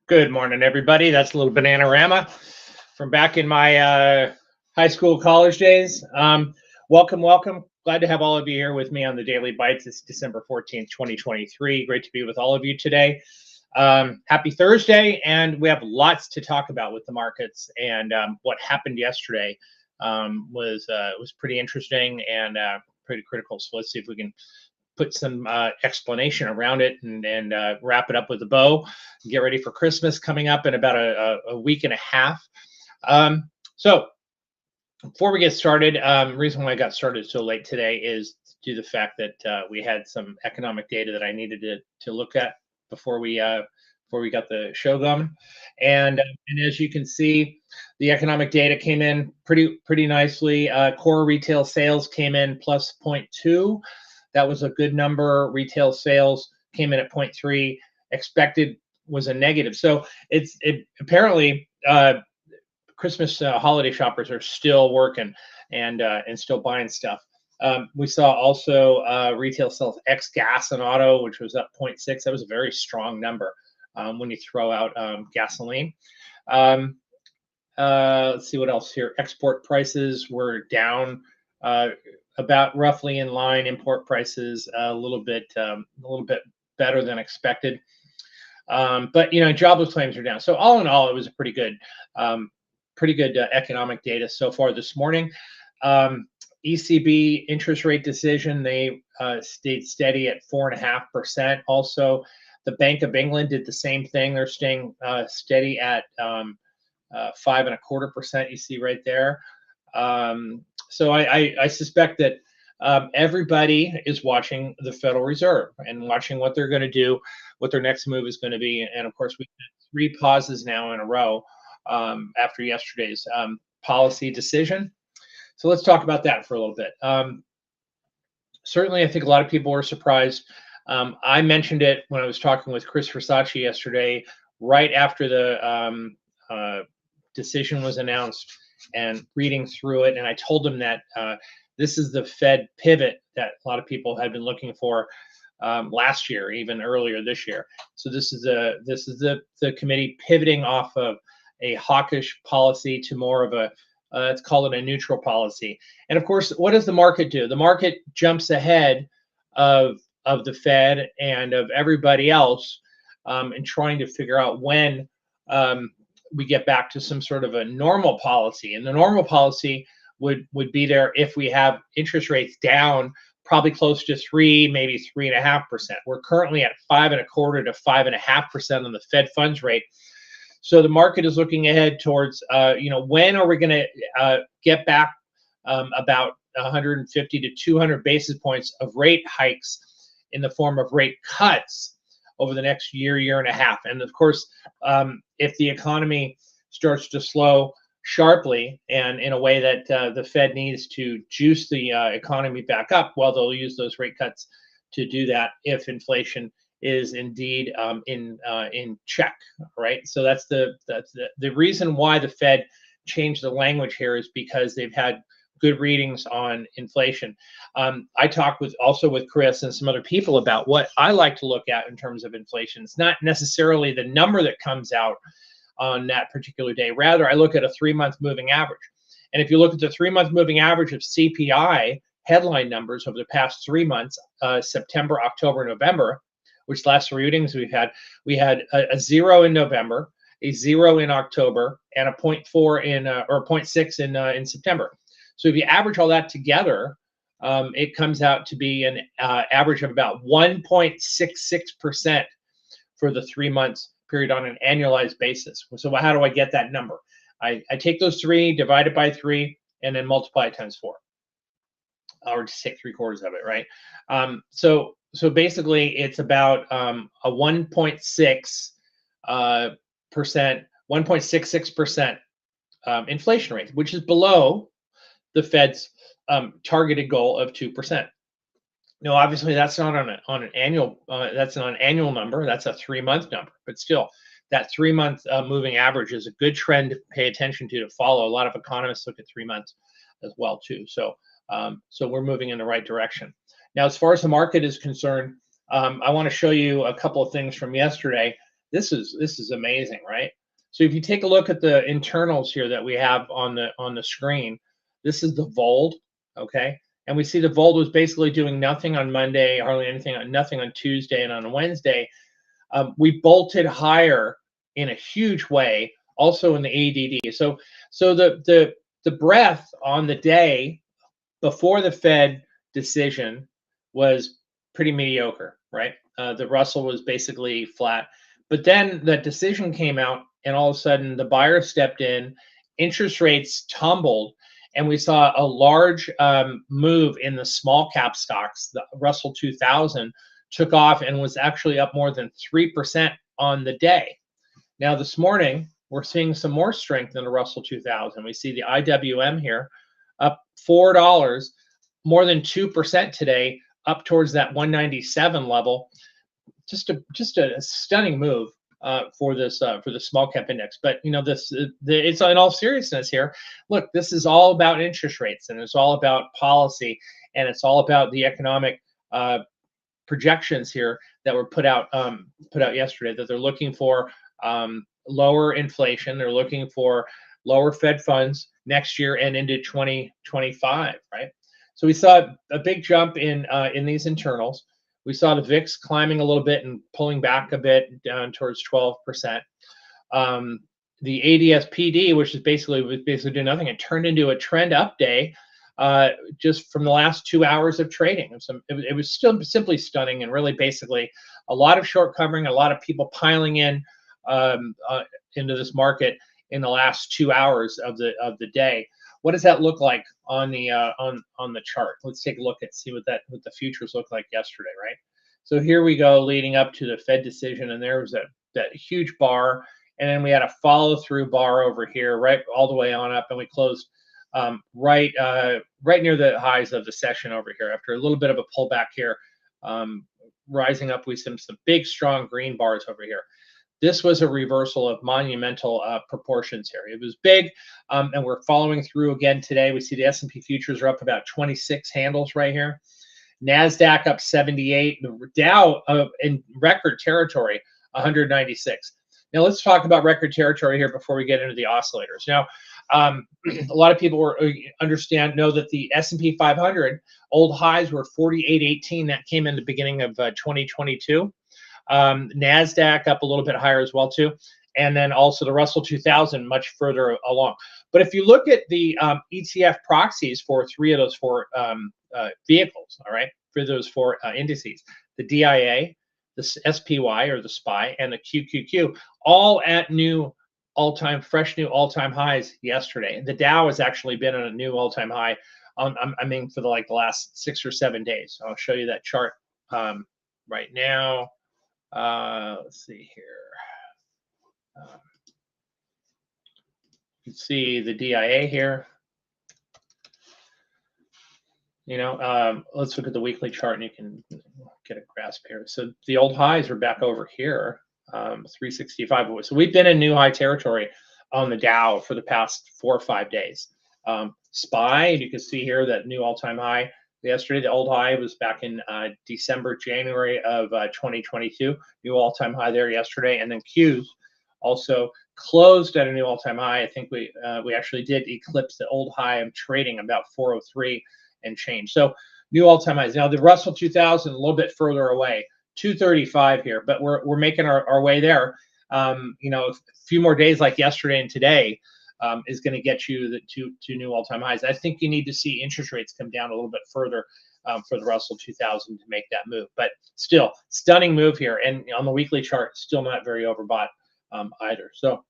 Good morning, everybody. That's a little Bananarama from back in my high school, college days. Welcome, welcome. Glad to have all of you here with me on the Daily Bites. It's December 14th, 2023. Great to be with all of you today. Happy Thursday, and we have lots to talk about with the markets. And what happened yesterday was pretty interesting and pretty critical. So let's see if we can put some explanation around it and wrap it up with a bow. Get ready for Christmas coming up in about a week and a half. So before we get started, the reason why I got started so late today is due to the fact that we had some economic data that I needed to look at before we got the show going. And as you can see, the economic data came in pretty nicely. Core retail sales came in plus 0.2. That was a good number. Retail sales came in at 0.3. Expected was a negative. So apparently Christmas holiday shoppers are still working and still buying stuff. We saw also retail sales ex gas and auto, which was up 0.6. That was a very strong number when you throw out gasoline. Let's see what else here. Export prices were down about roughly in line. Import prices a little bit better than expected. But jobless claims are down. So all in all, it was a pretty good economic data so far this morning. ECB interest rate decision, they stayed steady at 4.5%. Also, the Bank of England did the same thing. They're staying steady at 5.25%. You see right there. So I suspect that everybody is watching the Federal Reserve and watching what they're going to do, what their next move is going to be. And of course, we've had 3 pauses now in a row after yesterday's policy decision. So let's talk about that for a little bit. Certainly, I think a lot of people were surprised. I mentioned it when I was talking with Chris Versace yesterday, right after the decision was announced, and reading through it. And I told him that this is the Fed pivot that a lot of people had been looking for last year, even earlier this year. So this is the committee pivoting off of a hawkish policy to more of a let's call it a neutral policy. And of course, what does the market do? The market jumps ahead of the Fed and of everybody else in trying to figure out when we get back to some sort of a normal policy. And the normal policy would be there if we have interest rates down probably close to 3, maybe 3.5%. We're currently at 5.25 to 5.5% on the Fed funds rate. So the market is looking ahead towards, when are we going to get back about 150 to 200 basis points of rate hikes in the form of rate cuts over the next year and a half. And of course, if the economy starts to slow sharply and in a way that the Fed needs to juice the economy back up, well, they'll use those rate cuts to do that if inflation is indeed in check, right? So that's the reason why the Fed changed the language here is because they've had good readings on inflation. I talked also with Chris and some other people about what I like to look at in terms of inflation. It's not necessarily the number that comes out on that particular day. Rather, I look at a 3-month moving average. And if you look at the 3-month moving average of CPI headline numbers over the past 3 months, September, October, November, which last 3 readings we had a 0 in November, a 0 in October, and a 0.4 or 0.6 in September. So if you average all that together, it comes out to be an average of about 1.66% for the 3 months period on an annualized basis. So how do I get that number? I take those 3, divide it by 3, and then multiply it times 4. Or just take 3/4 of it, right? So basically, it's about a 1.66% inflation rate, which is below the Fed's targeted goal of 2%. Now, obviously, that's not on an annual. That's not an annual number. That's a 3-month number. But still, that 3-month moving average is a good trend to pay attention to follow. A lot of economists look at 3 months as well too. So we're moving in the right direction. Now, as far as the market is concerned, I want to show you a couple of things from yesterday This is amazing, right? So if you take a look at the internals here that we have on the screen, this is the VOLD, okay? And we see the VOLD was basically doing nothing on Monday, hardly anything, nothing on Tuesday, and on Wednesday, we bolted higher in a huge way, also in the ADD. So the breadth on the day before the Fed decision was pretty mediocre, right? The Russell was basically flat. But then the decision came out, and all of a sudden the buyers stepped in, interest rates tumbled, and we saw a large move in the small cap stocks. The Russell 2000 took off and was actually up more than 3% on the day. Now, this morning, we're seeing some more strength in the Russell 2000. We see the IWM here up $4, more than 2% today, up towards that 197 level. Just a stunning move for the small cap index. But you know, it's in all seriousness here. Look, this is all about interest rates, and it's all about policy, and it's all about the economic projections here that were put out yesterday, that they're looking for lower inflation. They're looking for lower Fed funds next year and into 2025, right? So we saw a big jump in these internals. We saw the VIX climbing a little bit and pulling back a bit down towards 12%. The ADSPD, which is basically doing nothing, it turned into a trend up day just from the last 2 hours of trading. It was still simply stunning, and really basically a lot of short covering, a lot of people piling in into this market in the last 2 hours of the day. What does that look like on the chart? Let's take a look and see what the futures look like yesterday, right? So here we go, leading up to the Fed decision, and there was that huge bar, and then we had a follow through bar over here, right all the way on up, and we closed right near the highs of the session over here after a little bit of a pullback here, rising up with some big strong green bars over here. This was a reversal of monumental proportions here. It was big, and we're following through again today. We see the S&P futures are up about 26 handles right here. NASDAQ up 78. The Dow in record territory, 196. Now let's talk about record territory here before we get into the oscillators. Now, a lot of people know that the S&P 500 old highs were 48.18. That came in the beginning of 2022. NASDAQ up a little bit higher as well too, and then also the Russell 2000 much further along. But if you look at the ETF proxies for three of those four vehicles, all right, for those four indices, the DIA, the SPY or the SPY, and the QQQ, all at fresh new all-time highs yesterday. The Dow has actually been on a new all-time high I mean for the last 6 or 7 days. So I'll show you that chart right now. Let's see here. You can see the DIA here. You know, let's look at the weekly chart and you can get a grasp here. So the old highs are back over here, 365. So we've been in new high territory on the Dow for the past 4 or 5 days. SPY, you can see here that new all-time high. Yesterday, the old high was back in January of 2022. New all-time high there yesterday, and then Qs also closed at a new all-time high. I think we actually did eclipse the old high of trading about 403 and change. So new all-time highs. Now the Russell 2000 a little bit further away, 235 here, but we're making our way there. You know, a few more days like yesterday and today is going to get you to new all-time highs. I think you need to see interest rates come down a little bit further for the Russell 2000 to make that move. But still, stunning move here. And on the weekly chart, still not very overbought either. So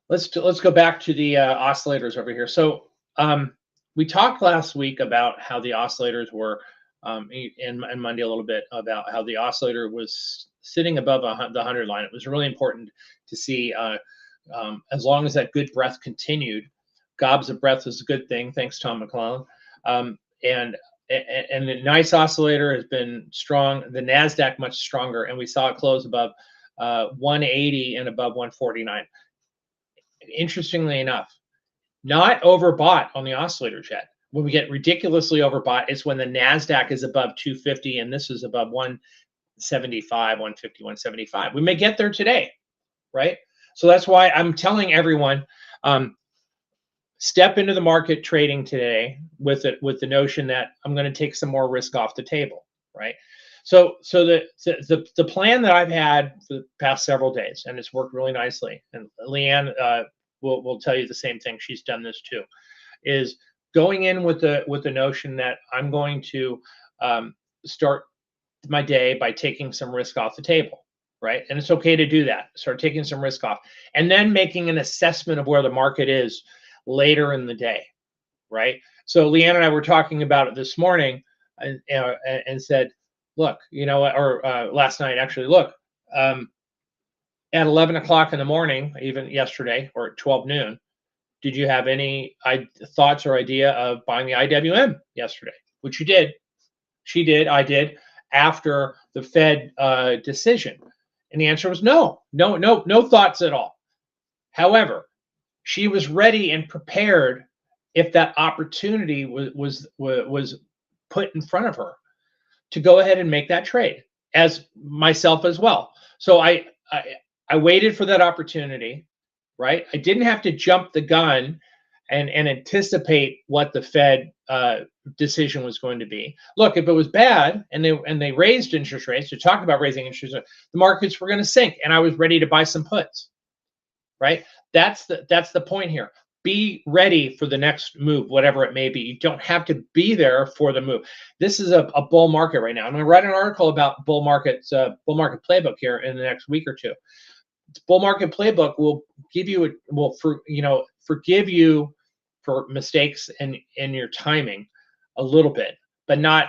let's go back to the oscillators over here. So we talked last week about how the oscillators were, and Monday a little bit about how the oscillator was sitting above the 100 line. It was really important to see. As long as that good breath continued, gobs of breath is a good thing. Thanks, Tom McClellan. And the nice oscillator has been strong. The NASDAQ much stronger, and we saw it close above 180 and above 149. Interestingly enough, not overbought on the oscillators yet. When we get ridiculously overbought, it's when the NASDAQ is above 250 and this is above 175, 150, 175. We may get there today, right? So that's why I'm telling everyone, step into the market trading today with it, with the notion that I'm going to take some more risk off the table, right? So the plan that I've had for the past several days, and it's worked really nicely, and Leanne will tell you the same thing. She's done this too, is going in with the notion that I'm going to start my day by taking some risk off the table, right? And it's okay to do that. Start taking some risk off, and then making an assessment of where the market is later in the day, right? So Leanne and I were talking about it this morning, and said, look, you know, or last night actually, look, at 11 o'clock in the morning, even yesterday, or at 12 noon, did you have any thoughts or idea of buying the IWM yesterday? Which you did. She did. I did. After the Fed decision, and the answer was no thoughts at all. However, she was ready and prepared if that opportunity was put in front of her to go ahead and make that trade, as myself as well. So I waited for that opportunity, right? I didn't have to jump the gun and anticipate what the Fed decision was going to be. Look, if it was bad and they raised interest rates, to talk about raising interest rates, the markets were going to sink, and I was ready to buy some puts, right? That's the point here. Be ready for the next move, whatever it may be. You don't have to be there for the move. This is a bull market right now. I'm going to write an article about bull market playbook here in the next week or two. Bull market playbook will give you forgive you for mistakes in your timing a little bit, but not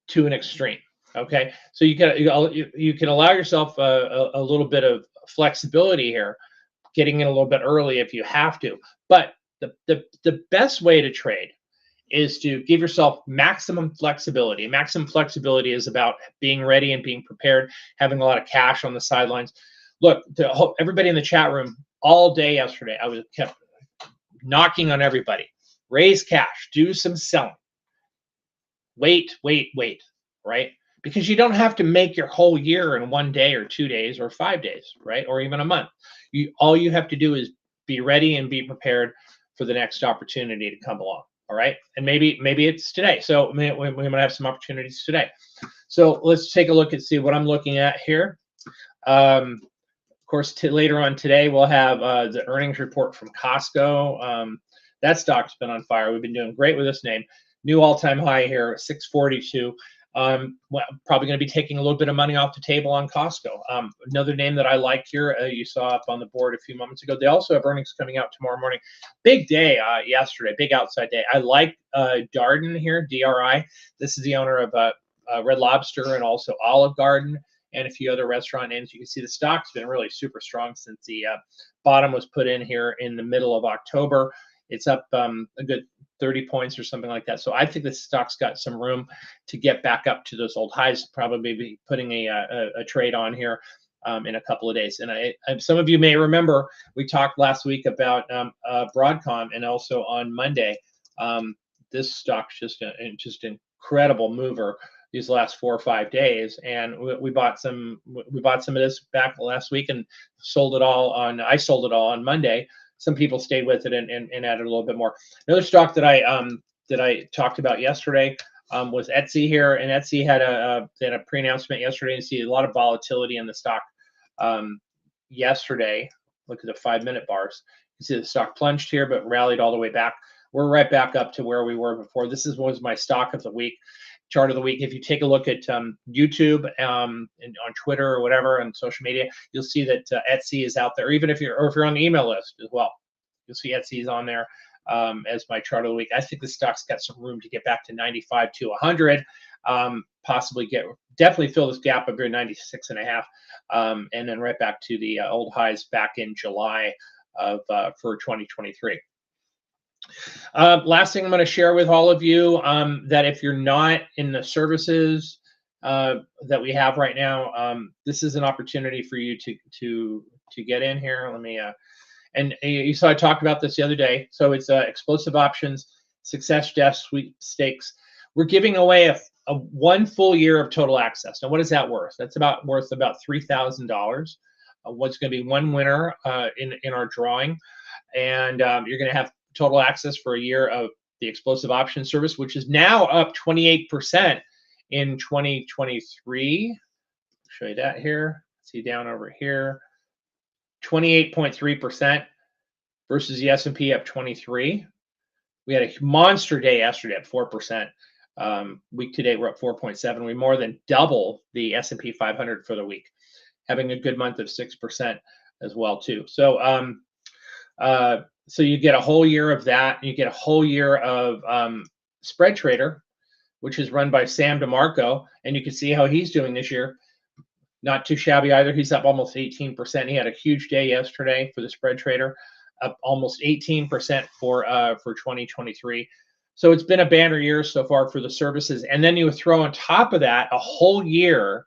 to an extreme. Okay, so you can allow yourself a little bit of flexibility here, getting in a little bit early if you have to. But the best way to trade is to give yourself maximum flexibility. Maximum flexibility is about being ready and being prepared, having a lot of cash on the sidelines. Look, everybody in the chat room all day yesterday, I was kept knocking on everybody. Raise cash, do some selling. Wait, right? Because you don't have to make your whole year in 1 day or 2 days or 5 days, right? Or even a month. All you have to do is be ready and be prepared for the next opportunity to come along. All right, and maybe it's today. So we might have some opportunities today. So let's take a look and see what I'm looking at here. Of course, later on today we'll have the earnings report from Costco. That stock's been on fire. We've been doing great with this name. New all-time high here, 642. Well, probably going to be taking a little bit of money off the table on Costco. Another name that I like here, you saw up on the board a few moments ago. They also have earnings coming out tomorrow morning. Big day yesterday, big outside day. I like Darden here, DRI. This is the owner of Red Lobster and also Olive Garden and a few other restaurant names. You can see the stock's been really super strong since the bottom was put in here in the middle of October. It's up a good 30 points or something like that. So I think the stock's got some room to get back up to those old highs. Probably be putting a trade on here in a couple of days. And some of you may remember we talked last week about Broadcom, and also on Monday. This stock's just an incredible mover these last 4 or 5 days, and we bought some of this back last week and sold it all on. I sold it all on Monday. Some people stayed with it and added a little bit more. Another stock that I talked about yesterday was Etsy here, and Etsy had a pre-announcement yesterday. You see a lot of volatility in the stock yesterday. Look at the 5-minute bars. You see the stock plunged here, but rallied all the way back. We're right back up to where we were before. This was my stock of the week, chart of the week. If you take a look at YouTube and on Twitter or whatever on social media, you'll see that Etsy is out there. Even if you're on the email list as well, you'll see Etsy is on there as my chart of the week. I think the stock's got some room to get back to 95 to 100, possibly definitely fill this gap up here 96.5, and then right back to the old highs back in July for 2023. Last thing I'm going to share with all of you, that if you're not in the services that we have right now, this is an opportunity for you to get in here. Let me and you saw I talked about this the other day. So it's explosive options, success death sweepstakes. We're giving away one full year of total access. Now, what is that worth? That's worth about $3,000. What's going to be one winner in our drawing, and you're going to have total access for a year of the explosive option service, which is now up 28% in 2023. I'll show you that here. See down over here, 28.3% versus the S&P up 23. We had a monster day yesterday at 4%. Week to date, we're up 4.7. We more than double the S&P 500 for the week, having a good month of 6% as well too. So so you get a whole year of that. You get a whole year of Spread Trader, which is run by Sam DeMarco, and you can see how he's doing this year. Not too shabby either. He's up almost 18%. He had a huge day yesterday for the Spread Trader, up almost 18% for 2023. So it's been a banner year so far for the services. And then you throw on top of that a whole year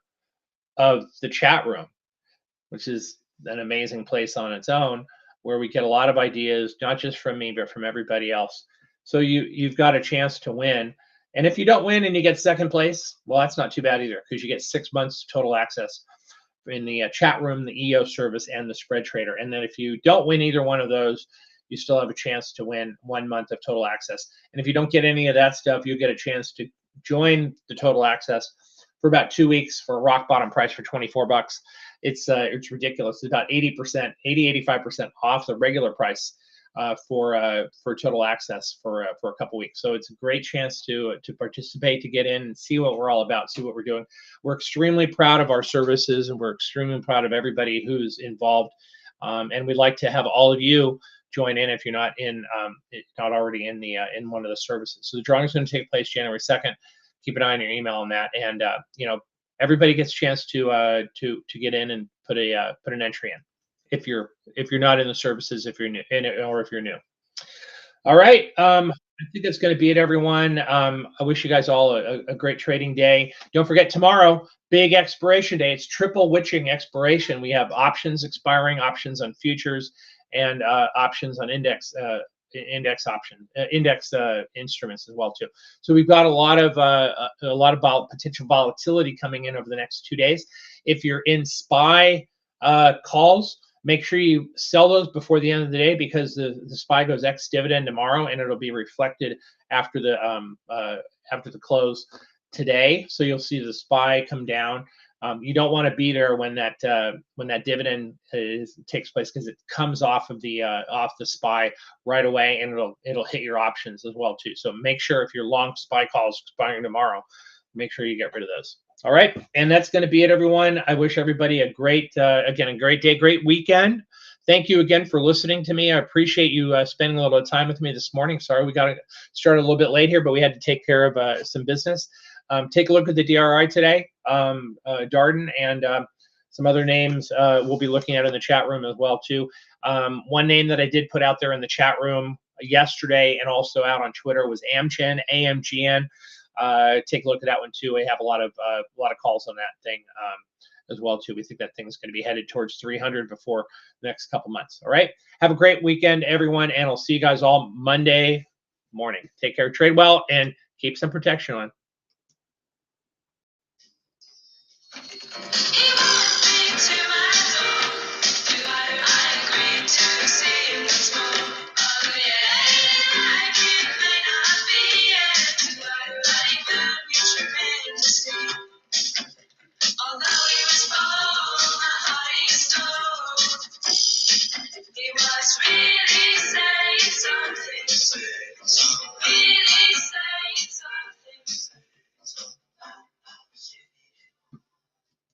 of the chat room, which is an amazing place on its own, where we get a lot of ideas, not just from me, but from everybody else. So you've got a chance to win. And if you don't win and you get second place, well, that's not too bad either, because you get 6 months total access in the chat room, the EO service, and the Spread Trader. And then if you don't win either one of those, you still have a chance to win 1 month of total access. And if you don't get any of that stuff, you get a chance to join the total access for about 2 weeks for a rock bottom price for $24. It's ridiculous. It's about 85% off the regular price for total access for a couple weeks. So it's a great chance to participate, to get in and see what we're all about, see what we're doing. We're extremely proud of our services, and we're extremely proud of everybody who's involved. And we'd like to have all of you join in if you're not already in one of the services. So the drawing is going to take place January 2nd. Keep an eye on your email on that, and everybody gets a chance to get in and put an entry in if you're not in the services, if you're new, or if you're new. All right. I think that's going to be it, everyone. I wish you guys all a great trading day. Don't forget, tomorrow, big expiration day. It's triple witching expiration. We have options expiring, options on futures, and options on index instruments as well too. So we've got a lot of potential volatility coming in over the next 2 days. If you're in SPY calls, make sure you sell those before the end of the day, because the SPY goes ex-dividend tomorrow, and it'll be reflected after the close today. So you'll see the SPY come down. You don't want to be there when that dividend takes place, because it comes off the SPY right away, and it'll hit your options as well too. So make sure, if your long SPY calls expiring tomorrow, make sure you get rid of those. All right, and that's going to be it, everyone. I wish everybody a great day, great weekend. Thank you again for listening to me. I appreciate you spending a little bit of time with me this morning. Sorry we got to start a little bit late here, but we had to take care of some business. Take a look at the DRI today, Darden, and some other names we'll be looking at in the chat room as well too. One name that I did put out there in the chat room yesterday and also out on Twitter was Amgen, AMGN. Take a look at that one too. We have a lot of calls on that thing as well too. We think that thing's going to be headed towards 300 before the next couple months. All right. Have a great weekend, everyone, and I'll see you guys all Monday morning. Take care, trade well, and keep some protection on.